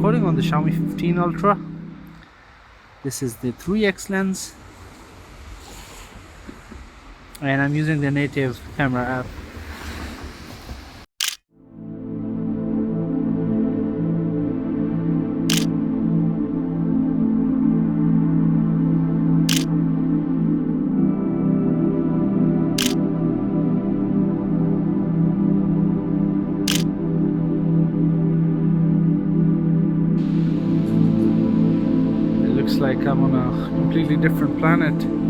recording on the Xiaomi 15 Ultra. This is the 3x lens, and I'm using the native camera app. It looks like I'm on a completely different planet.